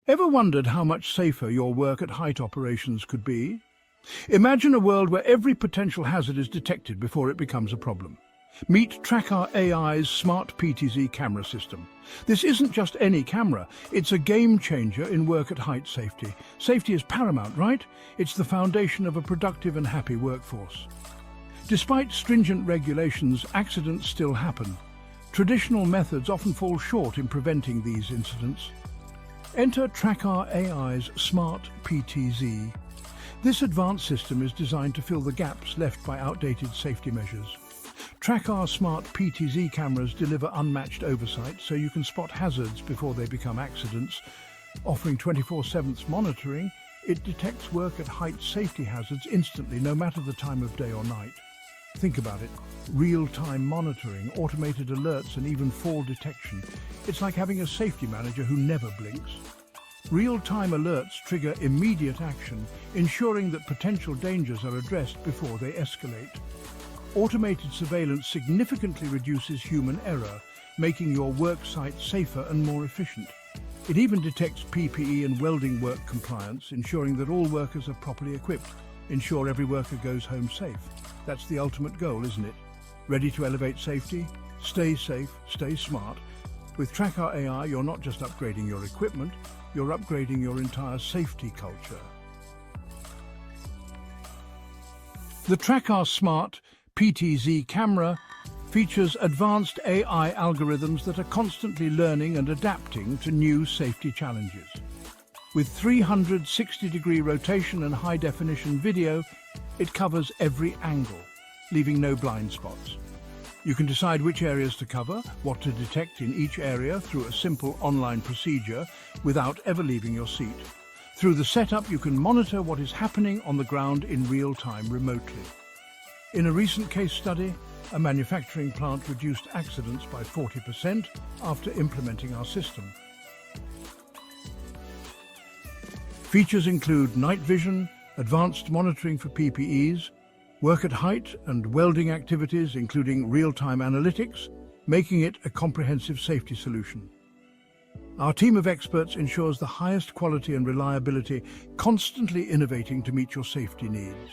Ever wondered how much safer your work at height operations could be? Imagine a world where every potential hazard is detected before it becomes a problem. Meet Tracker AI's smart PTZ camera system. This isn't just any camera, it's a game changer in work at height safety. Safety is paramount, right? It's the foundation of a productive and happy workforce. Despite stringent regulations, accidents still happen. Traditional methods often fall short in preventing these incidents. Enter Tracker AI's smart PTZ. This advanced system is designed to fill the gaps left by outdated safety measures. Tracker smart PTZ cameras deliver unmatched oversight so you can spot hazards before they become accidents. Offering 24/7 monitoring, it detects work at height safety hazards instantly, no matter the time of day or night. Think about it. Real-time monitoring, automated alerts and even fall detection. It's like having a safety manager who never blinks. Real-time alerts trigger immediate action, ensuring that potential dangers are addressed before they escalate. Automated surveillance significantly reduces human error, making your work site safer and more efficient. It even detects PPE and welding work compliance, ensuring that all workers are properly equipped. Ensure every worker goes home safe. That's the ultimate goal, isn't it? Ready to elevate safety? Stay safe, stay smart. With Tracker AI, you're not just upgrading your equipment, you're upgrading your entire safety culture. The Tracker Smart PTZ camera features advanced AI algorithms that are constantly learning and adapting to new safety challenges. With 360-degree rotation and high-definition video, it covers every angle, leaving no blind spots. You can decide which areas to cover, what to detect in each area through a simple online procedure without ever leaving your seat. Through the setup, you can monitor what is happening on the ground in real time remotely. In a recent case study, a manufacturing plant reduced accidents by 40% after implementing our system. Features include night vision, advanced monitoring for PPEs, work at height and welding activities, including real-time analytics, making it a comprehensive safety solution. Our team of experts ensures the highest quality and reliability, constantly innovating to meet your safety needs.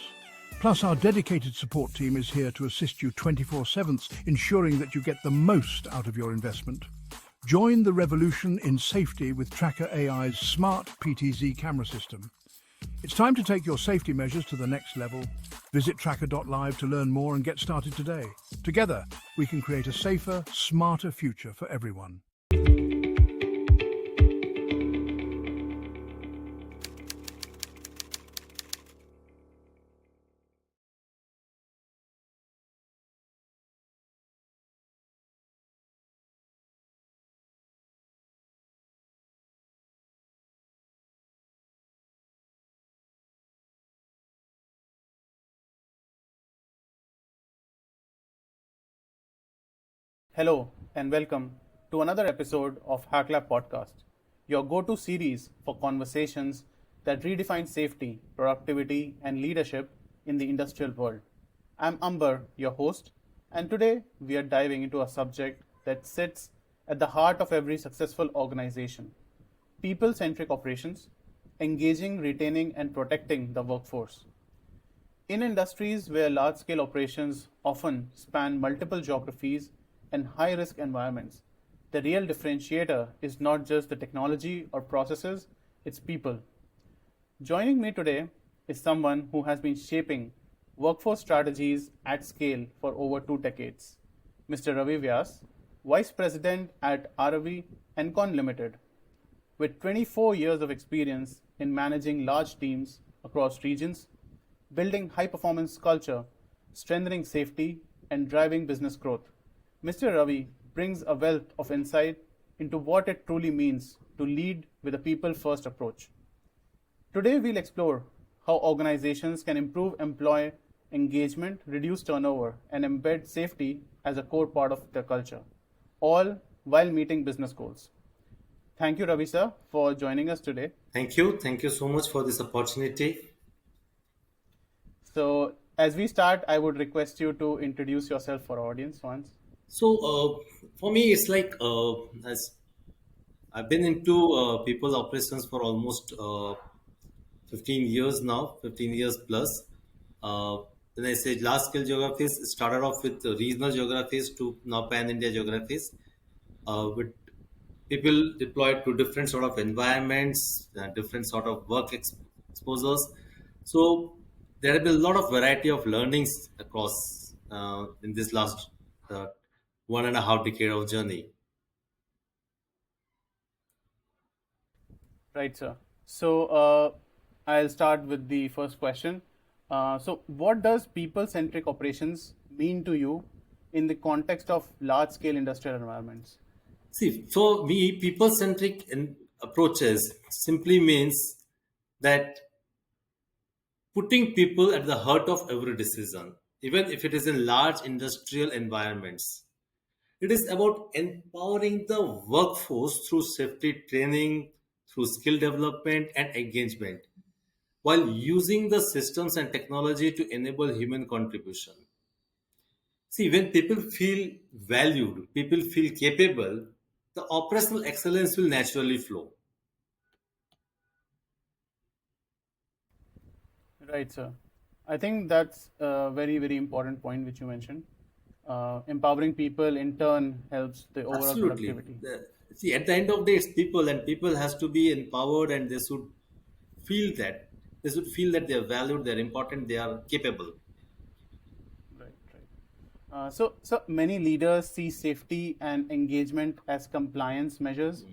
Plus, our dedicated support team is here to assist you 24/7, ensuring that you get the most out of your investment. Join the revolution in safety with Tracker AI's smart PTZ camera system. It's time to take your safety measures to the next level. Visit tracker.live to learn more and get started today. Together, we can create a safer, smarter future for everyone. Hello and welcome to another episode of HackLab Podcast, your go-to series for conversations that redefine safety, productivity, and leadership in the industrial world. I'm Amber, your host, and today we are diving into a subject that sits at the heart of every successful organization: people-centric operations, engaging, retaining, and protecting the workforce. In industries where large-scale operations often span multiple geographies and high-risk environments, the real differentiator is not just the technology or processes, it's people. Joining me today is someone who has been shaping workforce strategies at scale for over 2 decades, Mr. Ravi Vyas, Vice President at Aarvi Encon Limited. With 24 years of experience in managing large teams across regions, building high-performance culture, strengthening safety, and driving business growth, Mr. Ravi brings a wealth of insight into what it truly means to lead with a people-first approach. Today, we'll explore how organizations can improve employee engagement, reduce turnover, and embed safety as a core part of their culture, all while meeting business goals. Thank you, Ravi sir, for joining us today. Thank you. Thank you so much for this opportunity. So, as we start, I would request you to introduce yourself for our audience once. So, for me, it's like as I've been into people operations for almost 15 years now, 15 years plus. Uh, when I say large scale geographies, it started off with regional geographies to now pan India geographies, with people deployed to different sort of environments, different sort of exposures. So there have been a lot of variety of learnings across in this last uh, 1.5 decade of journey. Right, sir. So I'll start with the first question. So, what does people centric operations mean to you in the context of large scale industrial environments? See, for me, people-centric approaches simply means that putting people at the heart of every decision, even if it is in large industrial environments. It is about empowering the workforce through safety training, through skill development and engagement, while using the systems and technology to enable human contribution. See, when people feel valued, people feel capable, the operational excellence will naturally flow. Right, sir. I think that's a very, very important point which you mentioned. Empowering people in turn helps the overall Absolutely. productivity. See, at the end of the day, it's people, and people has to be empowered, and they should feel that they are valued, they are important, they are capable. Right, right. So many leaders see safety and engagement as compliance measures.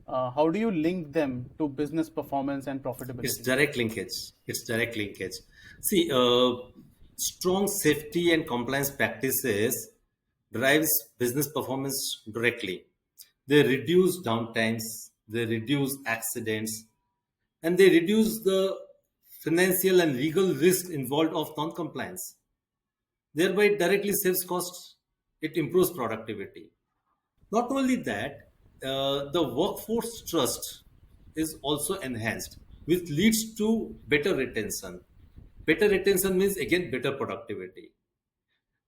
How do you link them to business performance and It's profitability? direct linkage. It's direct linkage. See, strong safety and compliance practices drives business performance directly. They reduce downtimes, they reduce accidents, and they reduce the financial and legal risk involved of non-compliance. Thereby, it directly saves costs. It improves productivity. Not only that, the workforce trust is also enhanced, which leads to better retention. Better retention means again better productivity.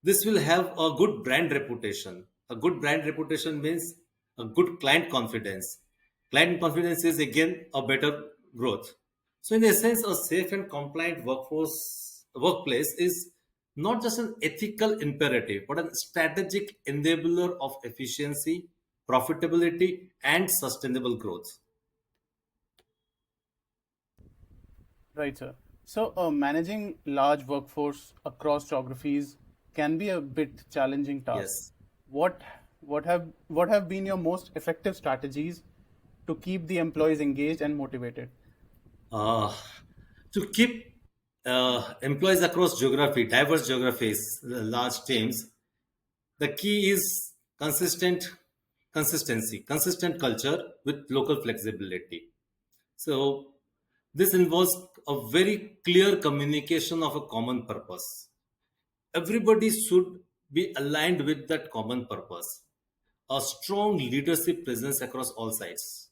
This will have a good brand reputation. A good brand reputation means a good client confidence. Client confidence is again a better growth. So, in essence, a safe and compliant workplace is not just an ethical imperative, but a strategic enabler of efficiency, profitability, and sustainable growth. Right, sir. So managing large workforce across geographies can be a bit challenging task. Yes. What what have been your most effective strategies to keep the employees engaged and motivated? Uh, to keep employees across diverse geographies, large teams, the key is consistent culture with local flexibility. So this involves a very clear communication of a common purpose. Everybody should be aligned with that common purpose. A strong leadership presence across all sides.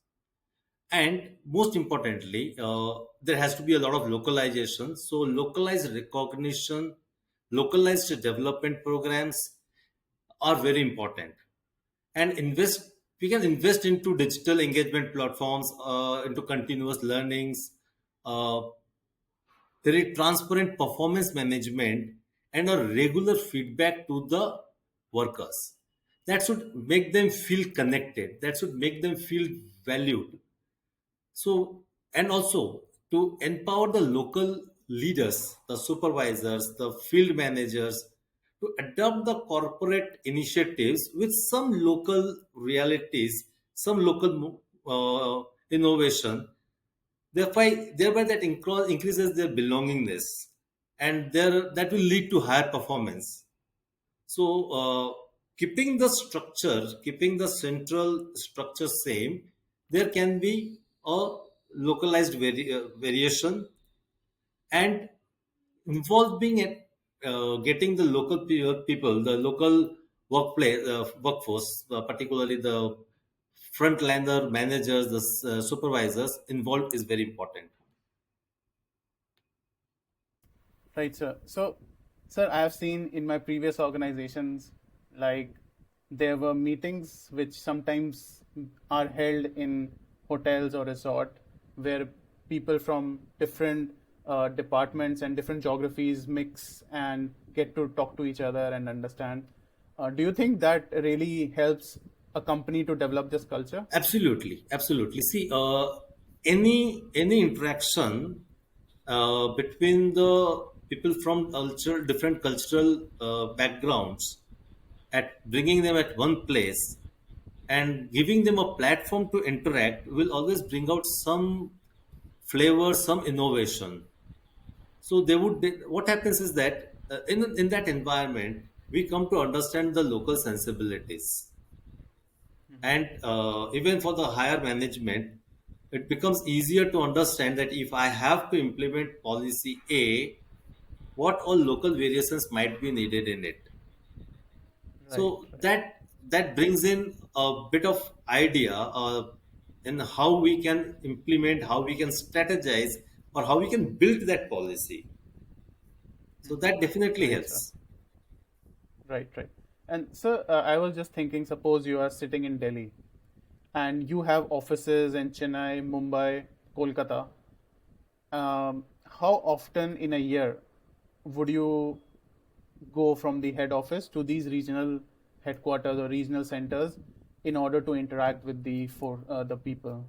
And most importantly, there has to be a lot of localization. So, localized recognition, localized development programs are very important. And we can invest into digital engagement platforms, into continuous learnings, uh, there is transparent performance management and a regular feedback to the workers. That should make them feel connected. That should make them feel valued. So, and also to empower the local leaders, the supervisors, the field managers to adopt the corporate initiatives with some local realities, some local innovation. Thereby that increases their belongingness, and that will lead to higher performance. So, keeping the central structure same, there can be a localized variation and involving it, getting the local people, the local workforce, particularly the frontliner managers, the supervisors involved is very important. Right, sir. So, sir, I have seen in my previous organizations, like there were meetings which sometimes are held in hotels or resort where people from different departments and different geographies mix and get to talk to each other and understand. Do you think that really helps a company to develop this culture? Absolutely, absolutely. See, any interaction between the people from different cultural backgrounds, at bringing them at one place and giving them a platform to interact will always bring out some flavor, some innovation. So what happens is that in that environment we come to understand the local sensibilities, and even for the higher management it becomes easier to understand that if I have to implement policy A, what all local variations might be needed in it. Right, So right. that brings in a bit of idea in how we can implement, how we can strategize, or how we can build that policy. So that definitely Great, sir. helps. Right, right. And sir, I was just thinking, suppose you are sitting in Delhi and you have offices in Chennai, Mumbai, Kolkata. How often in a year would you go from the head office to these regional headquarters or regional centers in order to interact with the people?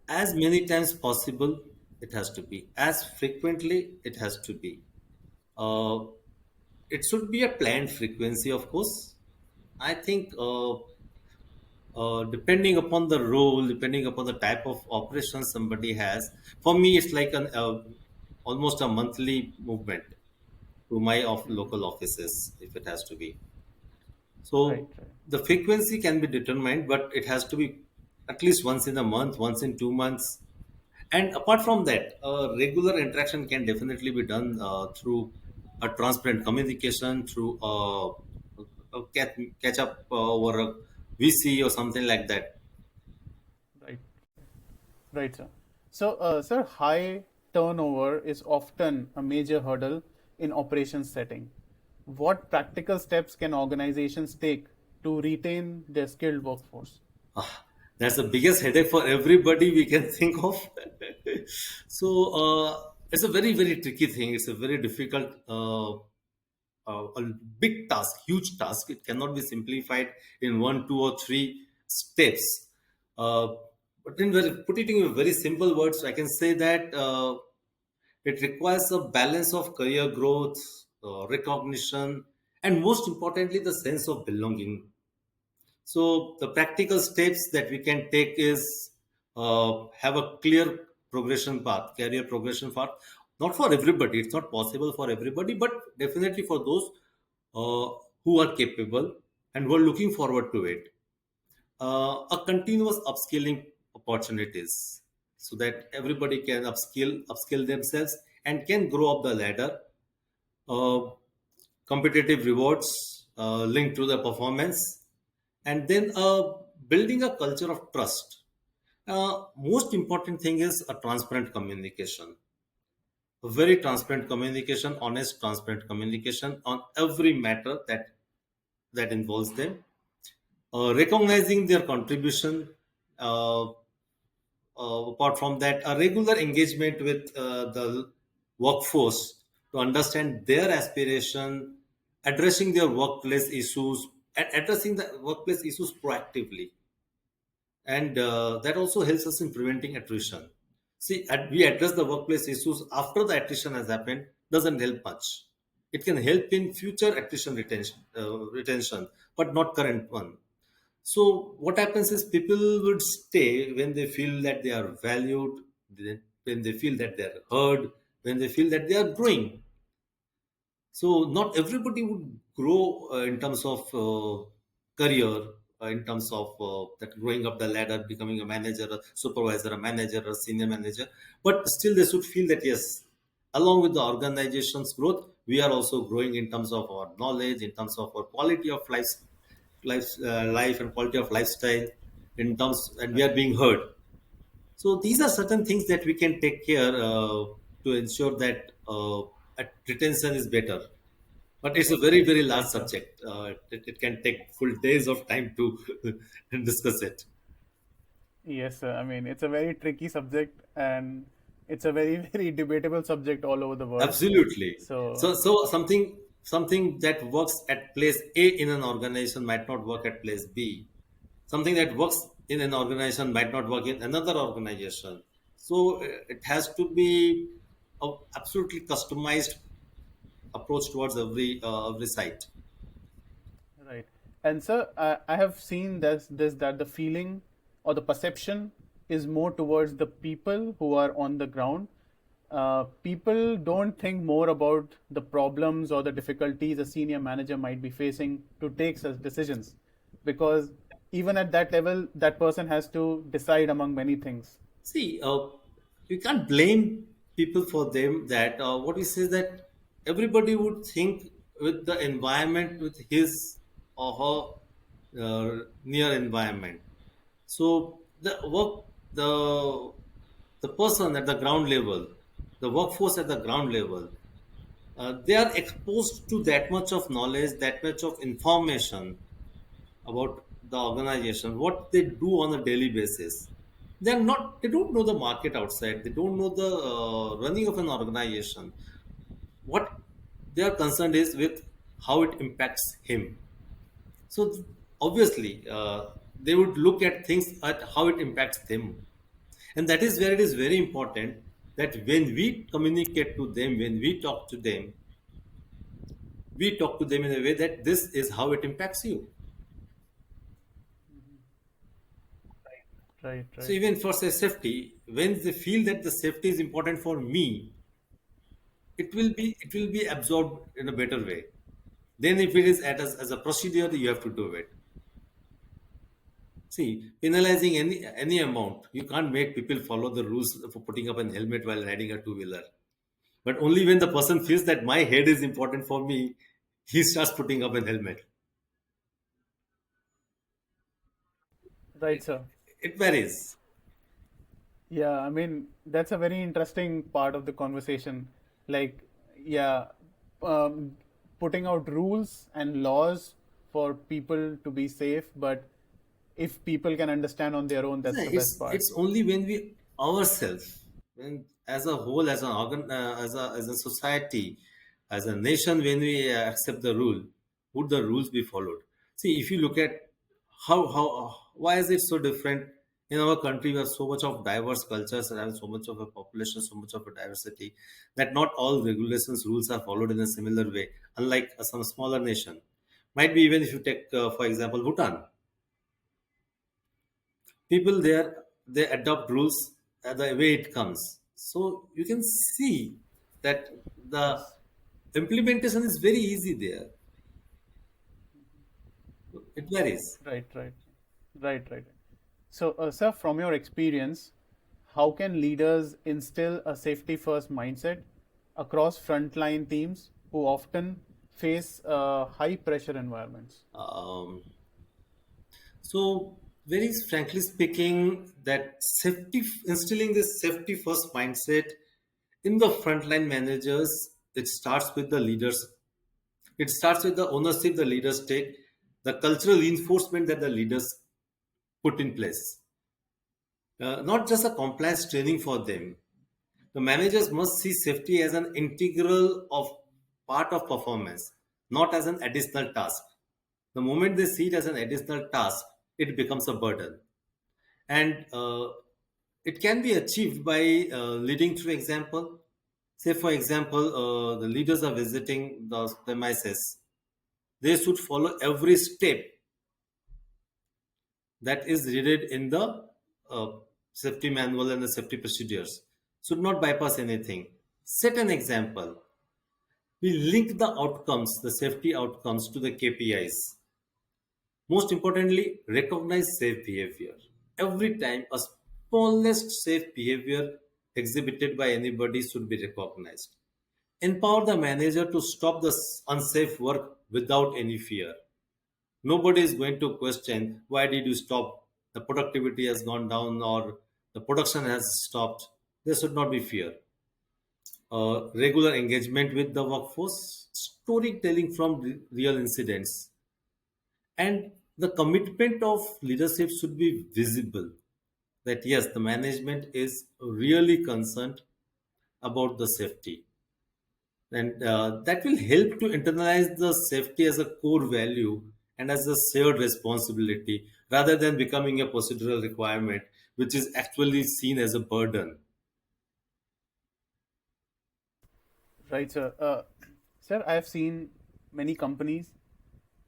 As many times possible, it has to be. As frequently, it has to be. Uh, it should be a planned frequency, of course. I think depending upon the role, depending upon the type of operation somebody has, for me, it's like an almost a monthly movement to my local offices, if it has to be. Right, So right, the frequency can be determined, but it has to be at least once in a month, once in 2 months. And apart from that, regular interaction can definitely be done through a transparent communication, through catch up over a VC or something like that. right. Right, sir. So, sir, high turnover is often a major hurdle in operations setting. What practical steps can organizations take to retain their skilled workforce? That's the biggest headache for everybody we can think of. So it's a very, very tricky thing. It's a very difficult, a big task, huge task. It cannot be simplified in one, two, or three steps. Uh, but put it in very simple words, I can say that it requires a balance of career growth, recognition, and most importantly, the sense of belonging. So the practical steps that we can take is have a clear progression path, career progression path. Not for everybody, it's not possible for everybody, but definitely for those who are capable and who are looking forward to it. A continuous upskilling opportunities so that everybody can upskill themselves and can grow up the ladder. Uh, Competitive rewards linked to the performance, and then building a culture of trust. Most important thing is a transparent communication, a very transparent communication, honest transparent communication on every matter that involves them, recognizing their contribution. uh, Apart from that, a regular engagement with the workforce to understand their aspiration, addressing their workplace issues, and addressing the workplace issues proactively. And that also helps us in preventing attrition. See, we address the workplace issues after the attrition has happened, doesn't help much. It can help in future attrition retention, but not current one. So what happens is people would stay when they feel that they are valued, when they feel that they are heard, when they feel that they are growing. So not everybody would grow in terms of career, in terms of that growing up the ladder, becoming a manager, a supervisor, a manager, a senior manager. But still, they should feel that yes, along with the organization's growth, we are also growing in terms of our knowledge, in terms of our quality of life and quality of lifestyle, in terms, and we Right, are being heard. So these are certain things that we can take care to ensure that retention is better. But it's a very, very large right, sir. subject. It can take full days of time to discuss it. Yes, sir. I mean, it's a very tricky subject and it's a very, very debatable subject all over the world. Absolutely. So, So something that works at place A in an organization might not work at place B. Something that works in an organization might not work in another organization. So it has to be a absolutely customized approach towards every site. right. And sir, I have seen this that the feeling or the perception is more towards the people who are on the ground. People don't think more about the problems or the difficulties a senior manager might be facing to take such decisions, because even at that level, that person has to decide among many things. See, you can't blame people for them that what we say is that everybody would think with the environment, with his or her near environment. So the person at the ground level, the workforce at the ground level, they are exposed to that much of knowledge, that much of information about the organization, what they do on a daily basis. They don't know the market outside. They don't know the running of an organization. What they are concerned is with how it impacts him. So obviously, they would look at things at how it impacts them. And that is where it is very important that when we communicate to them, when we talk to them in a way that this is how it impacts you. Right, So right. even for say safety, when they feel that the safety is important for me, it will be absorbed in a better way. Then if it is as a procedure, you have to do it. See, penalizing any amount, you can't make people follow the rules for putting up an helmet while riding a two-wheeler. But only when the person feels that my head is important for me, he starts putting up an helmet. Right, sir. It varies. Yeah, I mean, that's a very interesting part of the conversation. Like, yeah, um, putting out rules and laws for people to be safe, but if people can understand on their own, that's Yeah, the best part. it's only when we ourselves, when as a whole, as an as a society, as a nation, when we accept the rule, would the rules be followed? See, if you look at how why is it so different in our country? We have so much of diverse cultures and have so much of a population, so much of a diversity that not all regulations rules are followed in a similar way. Unlike some smaller nation, might be even if you take for example Bhutan, people there they adopt rules the way it comes, so you can see that the Yes. implementation is very easy there. It varies. Right, right, right. So, sir, from your experience, how can leaders instill a safety first mindset across frontline teams who often face high pressure environments? So very frankly speaking, that safety instilling this safety first mindset in the frontline managers, it starts with the leaders. It starts with the ownership the leaders take, the cultural reinforcement that the leaders put in place. Not just a compliance training for them. The managers must see safety as an integral of part of performance, not as an additional task. The moment they see it as an additional task, it becomes a burden. And it can be achieved by leading through example. Say, for example, the leaders are visiting the premises. They should follow every step that is needed in the uh, safety manual and the safety procedures. Should not bypass anything. Set an example. We link the outcomes, the safety outcomes, to the KPIs. Most importantly, recognize safe behavior. Every time a smallest safe behavior exhibited by anybody should be recognized. Empower the manager to stop the unsafe work without any fear. Nobody is going to question why did you stop? The productivity has gone down or the production has stopped. There should not be fear. Regular engagement with the workforce, storytelling from real incidents, and the commitment of leadership should be visible. that yes, the management is really concerned about the safety, and that will help to internalize the safety as a core value and as a shared responsibility rather than becoming a procedural requirement which is actually seen as a burden. Right, sir. Sir, I have seen many companies.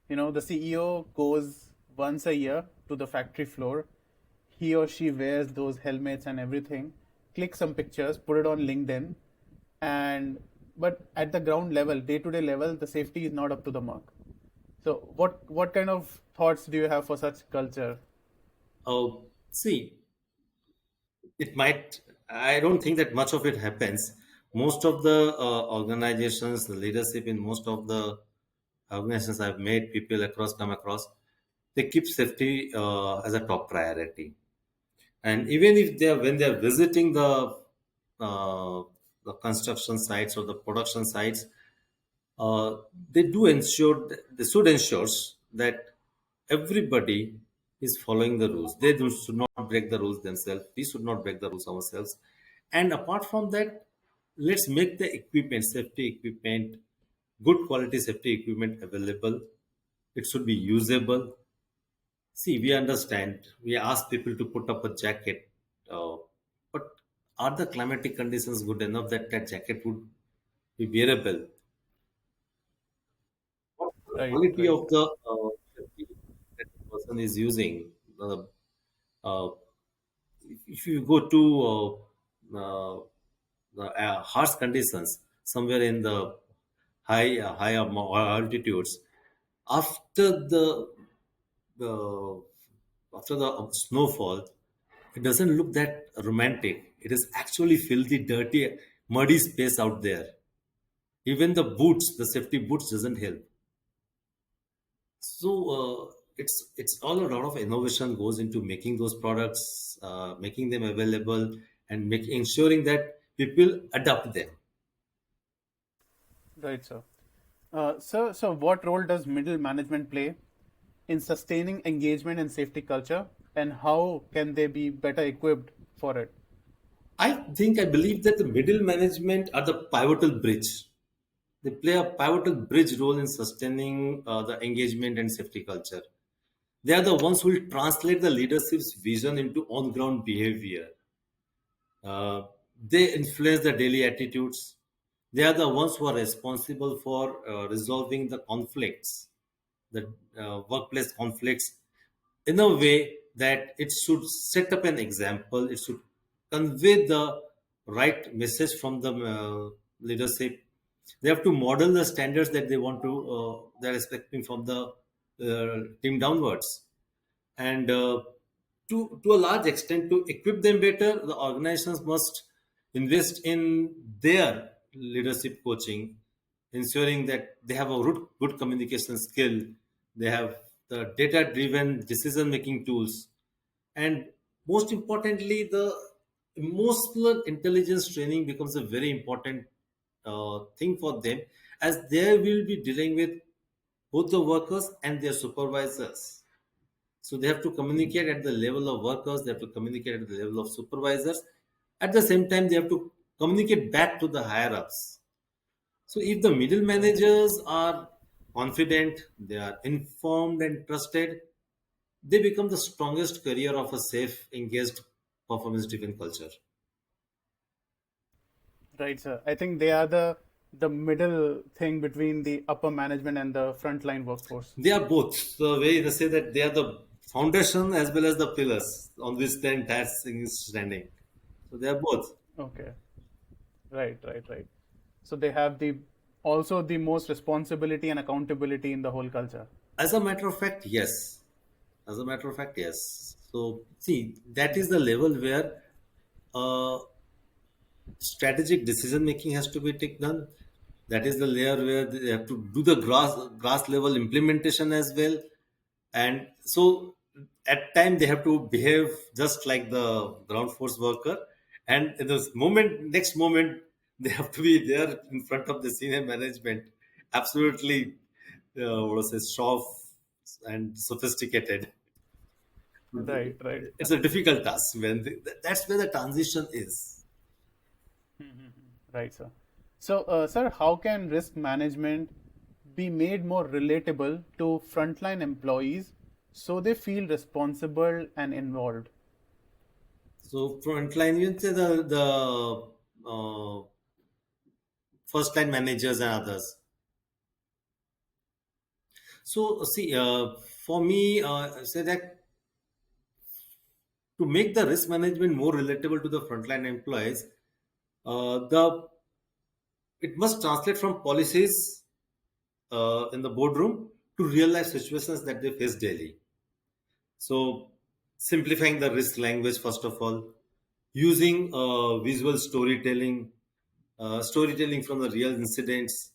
The CEO goes once a year to the factory floor. He or she wears those helmets and everything, click some pictures, put it on LinkedIn, and but at the ground level, day-to-day level, the safety is not up to the mark. So, what kind of thoughts do you have for such culture? See, it might, I don't think that much of it happens. Most of the organizations, the leadership in most of the organizations I've made, people across come across, they keep safety as a top priority. And even if they are, when they are visiting uh, the construction sites or the production sites, uh, they do ensure, they should ensure that everybody is following the rules. They should not break the rules themselves. We should not break the rules ourselves. And apart from that, let's make the equipment, safety equipment, good quality safety equipment available. It should be usable. See, we understand. We ask people to put up a jacket, but are the climatic conditions good enough that that jacket would be wearable? What the Right, quality right, of the safety that the person is using? Uh, if you go to the harsh conditions somewhere in the higher altitudes, after the after the snowfall, it doesn't look that romantic. It is actually filthy, dirty, muddy space out there. Even the boots, the safety boots, doesn't help. So it's all a lot of innovation goes into making those products, making them available, and ensuring that people adopt them. right, sir. So what role does middle management play in sustaining engagement and safety culture, and how can they be better equipped for it? I believe that the middle management are the pivotal bridge. They play a pivotal bridge role in sustaining the engagement and safety culture. They are the ones who will translate the leadership's vision into on ground behavior. Uh, they influence the daily attitudes. They are the ones who are responsible for resolving the conflicts, the workplace conflicts, in a way that it should set up an example. It should convey the right message from the leadership. They have to model the standards that they want to, they're expecting from the team downwards. And to a large extent, to equip them better, the organizations must invest in their leadership coaching, ensuring that they have a good communication skill, they have the data driven decision making tools, and most importantly, the emotional intelligence training becomes a very important thing for them, as they will be dealing with both the workers and their supervisors. So they have to communicate at the level of workers, they have to communicate at the level of supervisors. At the same time, they have to communicate back to the higher ups. So if the middle managers are confident, they are informed and trusted, they become the strongest carrier of a safe, engaged, performance driven culture. Right, sir. I think they are the middle thing between the upper management and the frontline workforce. They are both. The way they say that they are the foundation as well as the pillars on which the entire thing is standing. So they are both. Okay. Right, right, right. So they have the also the most responsibility and accountability in the whole culture. As a matter of fact, yes. As a matter of fact, yes. So, see, that is the level where uh, strategic decision making has to be taken. That is the layer where they have to do the grass level implementation as well. And so, at time they have to behave just like the ground force worker. And in this moment, next moment, they have to be there in front of the senior management, absolutely, what was it, soft and sophisticated. Right, right. It's a difficult task that's where the transition is. Right, sir. So, sir, how can risk management be made more relatable to frontline employees so they feel responsible and involved? So frontline, you can say the first line managers and others. So see, for me, say that to make the risk management more relatable to the frontline employees, the it must translate from policies in the boardroom to real life situations that they face daily. So, simplifying the risk language, first of all, using visual storytelling from the real incidents,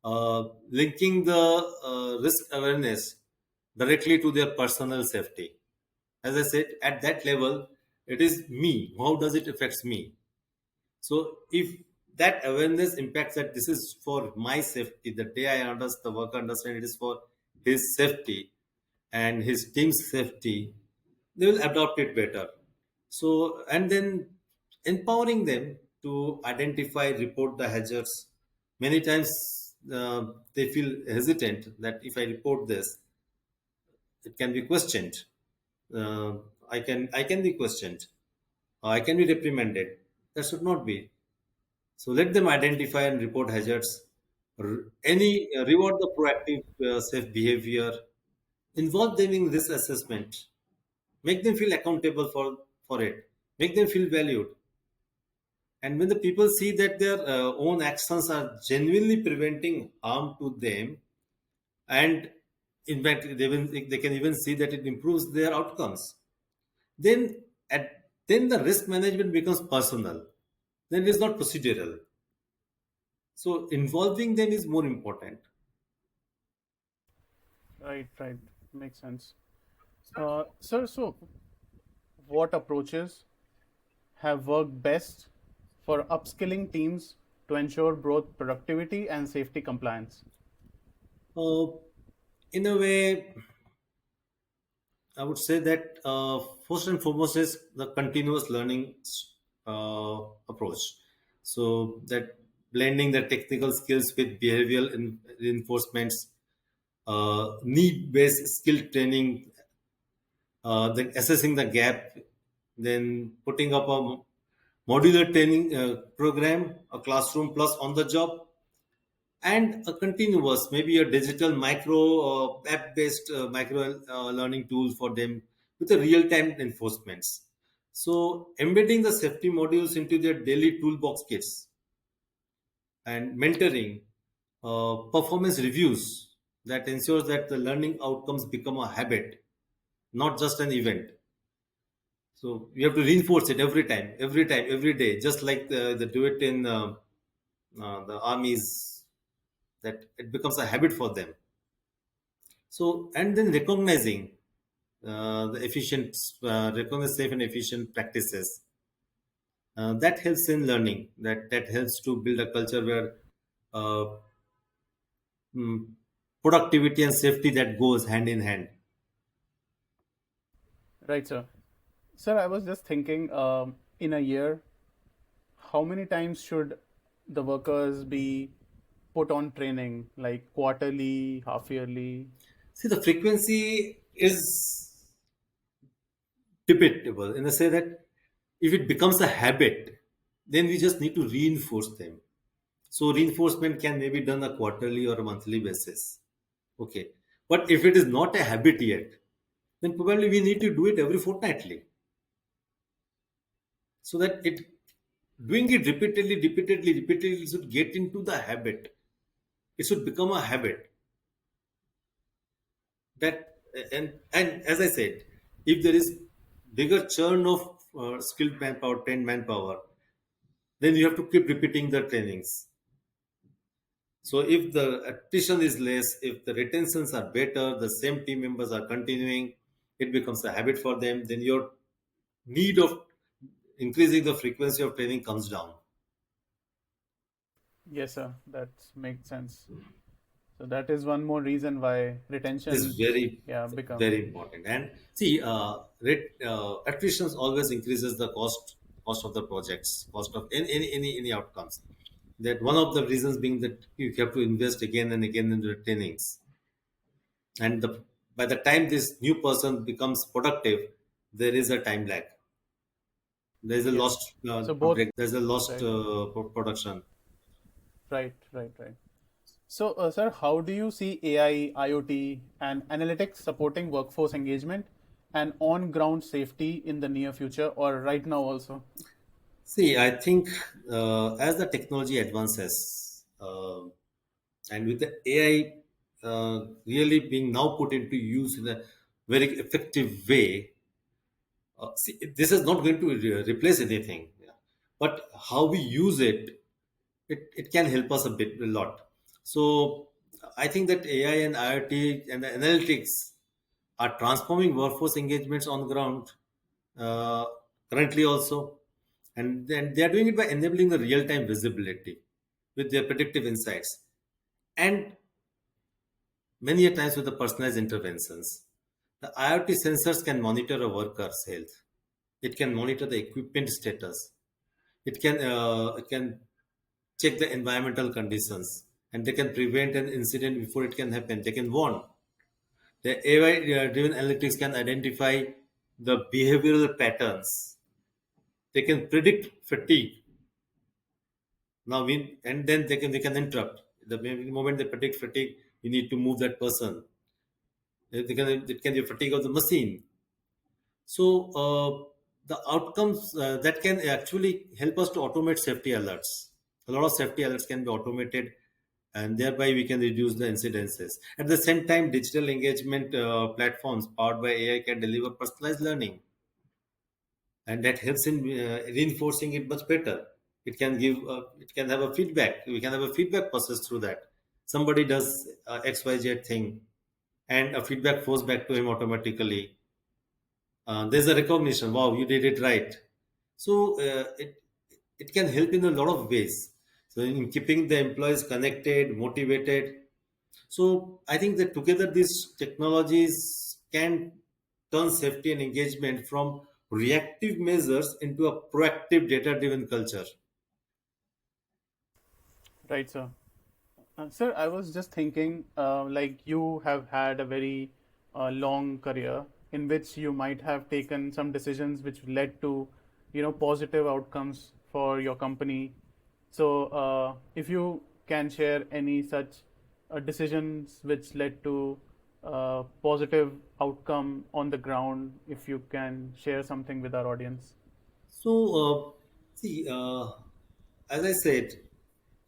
linking the risk awareness directly to their personal safety. As I said, at that level, it is me. How does it affect me? So if that awareness impacts that this is for my safety, the day I understand the worker understand it is for his safety and his team's safety, they will adopt it better. So and then empowering them to identify, report the hazards. Many times they feel hesitant that if I report this, it can be questioned. I can be questioned. I can be reprimanded. That should not be. So let them identify and report hazards. Any reward the proactive safe behavior. Involve them in this assessment. Make them feel accountable for it. Make them feel valued. And when the people see that their own actions are genuinely preventing harm to them, and in fact they can even see that it improves their outcomes, then the risk management becomes personal. Then it is not procedural. So involving them is more important. Right, right. Makes sense. Sir, so what approaches have worked best for upskilling teams to ensure both productivity and safety compliance? Uh, in a way, I would say that first and foremost is the continuous learning approach. So that blending the technical skills with behavioral reinforcements, need-based skill training, then assessing the gap, then putting up a modular training program, a classroom plus on the job, and a continuous, maybe a digital micro app based micro learning tool for them with a real time enforcements. So embedding the safety modules into their daily toolbox kits and mentoring, performance reviews that ensures that the learning outcomes become a habit, not just an event. So you have to reinforce it every time, every day, just like the do it in the armies, that it becomes a habit for them. So, and then recognizing recognize safe and efficient practices. That helps in learning. That helps to build a culture where uh, mm, productivity and safety that goes hand in hand. Right, sir. Sir, I was just thinking in a year, how many times should the workers be put on training, like quarterly, half yearly? See, the frequency is debatable in the say that if it becomes a habit, then we just need to reinforce them. So reinforcement can maybe done a quarterly or a monthly basis. Okay. But if it is not a habit yet, then probably we need to do it every fortnightly. So that it doing it repeatedly should get into the habit. It should become a habit. That and as I said, if there is bigger churn of skilled manpower, trained manpower, then you have to keep repeating the trainings. So if the attrition is less, if the retentions are better, the same team members are continuing, it becomes a habit for them, then your need of increasing the frequency of training comes down. Yes, sir. That makes sense. So that is one more reason why Is retention, very, yeah, become. very important. And see, attrition always increases the cost of the projects, cost of any outcomes. That one of the reasons being that you have to invest again and again in the trainings, and by the time this new person becomes productive, there is a time lag. There is a Yeah. lost So both, break. There's a lost right, production. right. So, sir, how do you see AI, IoT, and analytics supporting workforce engagement and on-ground safety in the near future or right now also? See, I think as the technology advances, and with the AI really being now put into use in a very effective way, see, this is not going to replace anything. Yeah. But how we use it, it can help us a lot. So I think that AI and IoT and the analytics are transforming workforce engagements on the ground uh, currently also. And then they are doing it by enabling the real-time visibility with their predictive insights. And many a times with the personalized interventions. The IoT sensors can monitor a worker's health. It can monitor the equipment status. It can check the environmental conditions, and they can prevent an incident before it can happen. They can warn. The AI-driven analytics can identify the behavioral patterns. They can predict fatigue. And then they can interrupt. The moment they predict fatigue, you need to move that person. It can be fatigue of the machine. So the outcomes that can actually help us to automate safety alerts. A lot of safety alerts can be automated, and thereby we can reduce the incidences. At the same time, digital engagement platforms powered by AI can deliver personalized learning, and that helps in reinforcing it much better. It can have a feedback. We can have a feedback process through that. Somebody does XYZ thing, and a feedback flows back to him automatically. There's a recognition. Wow, you did it right. So it can help in a lot of ways. So in keeping the employees connected, motivated. So I think that together these technologies can turn safety and engagement from reactive measures into a proactive data-driven culture. Right, sir. Sir, I was just thinking, like you have had a very long career in which you might have taken some decisions which led to, positive outcomes for your company. So, if you can share any such decisions which led to positive outcome on the ground, if you can share something with our audience. So see, as I said,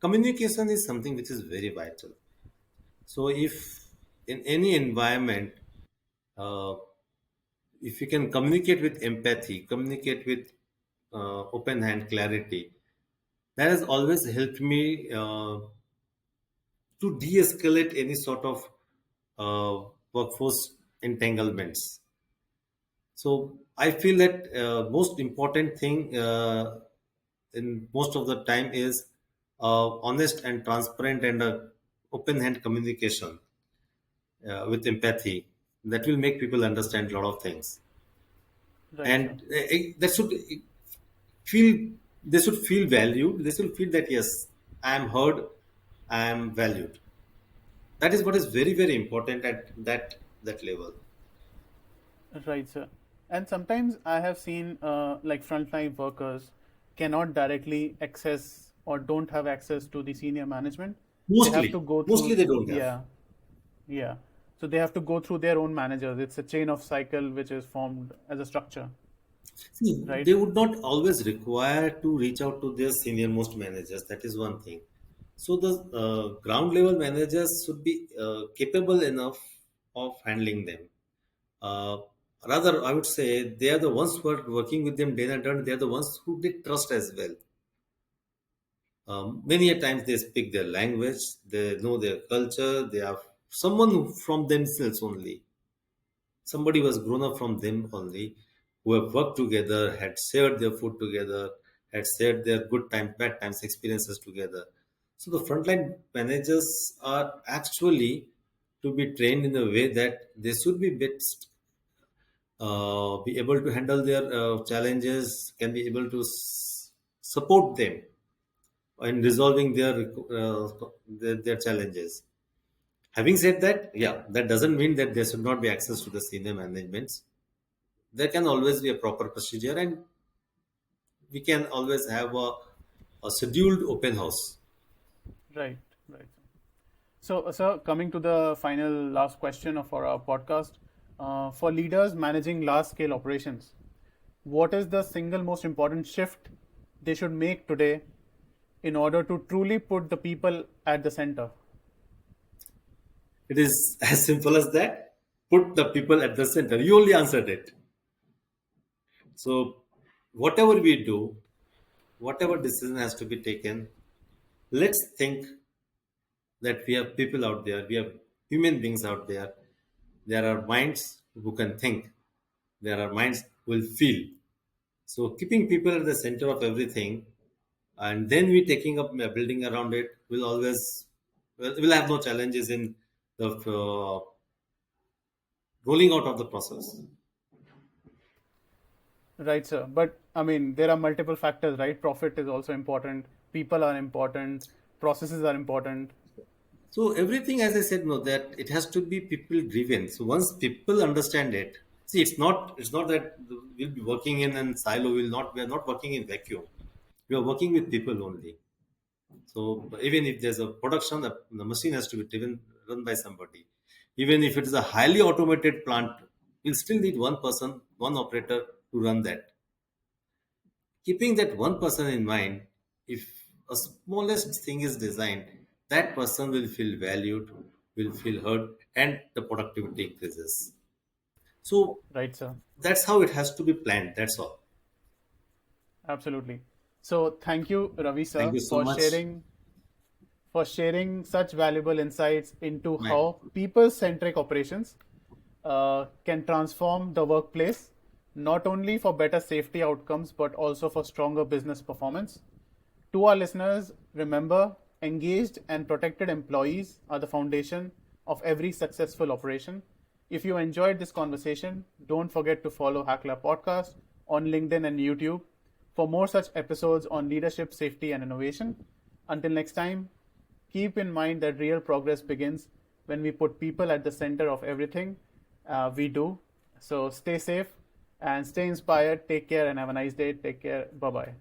communication is something which is very vital. So if in any environment, uh, if you can communicate with empathy, communicate with open hand clarity, that has always helped me to de-escalate any sort of workforce entanglements. So I feel that most important thing in most of the time is honest and transparent and open hand communication with empathy that will make people understand a lot of things, Right, sir. and that should feel they should feel valued. They should feel that yes, I am heard, I am valued. That is what is very very important at that level. Right, sir. And sometimes I have seen like frontline workers cannot directly access or don't have access to the senior management. They have to go Mostly through, they don't have. yeah, yeah. So they have to go through their own managers. It's a chain of cycle which is formed as a structure, See, right? they would not always require to reach out to their senior most managers. That is one thing. So the ground level managers should be capable enough of handling them. Uh, Rather, I would say they are the ones who are working with them day and night. They are the ones who they trust as well. Many a times they speak their language, they know their culture, they are someone from themselves only. Somebody was grown up from them only, who have worked together, had shared their food together, had shared their good time, bad times, experiences together. So the frontline managers are actually to be trained in a way that they should be best be able to handle their challenges, can be able to support them in resolving their challenges. Having said that, yeah, that doesn't mean that there should not be access to the senior managements. There can always be a proper procedure, and we can always have a scheduled open house. Right, right. So, sir, coming to the final last question of our podcast, for leaders managing large scale operations, what is the single most important shift they should make today in order to truly put the people at the center? It is as simple as that. Put the people at the center. You only answered it. So, whatever we do, whatever decision has to be taken, let's think that we have people out there, we have human beings out there. There are minds who can think, there are minds who will feel. So, keeping people at the center of everything, and then we taking up a building around it, will always will have no challenges in the rolling out of the process. Right, sir. But I mean, there are multiple factors, right? Profit is also important, people are important, processes are important. So everything, as I said, no, that it has to be people driven. So once people understand it, see, it's not that we'll be working in a silo. We are not working in vacuum. We are working with people only. So even if there's a production, the machine has to be run by somebody. Even if it is a highly automated plant, you'll still need one person, one operator to run that. Keeping that one person in mind, if a smallest thing is designed, that person will feel valued, will feel heard, and the productivity increases. So Right, sir. that's how it has to be planned. That's all. Absolutely. So thank you, Ravi Thank sir, you so much. for sharing such valuable insights into My, how people-centric operations can transform the workplace, not only for better safety outcomes but also for stronger business performance. To our listeners, remember, engaged and protected employees are the foundation of every successful operation. If you enjoyed this conversation, don't forget to follow Hackler Podcast on LinkedIn and YouTube for more such episodes on leadership, safety, and innovation. Until next time, keep in mind that real progress begins when we put people at the center of everything we do. So stay safe and stay inspired. Take care and have a nice day. Take care. Bye bye.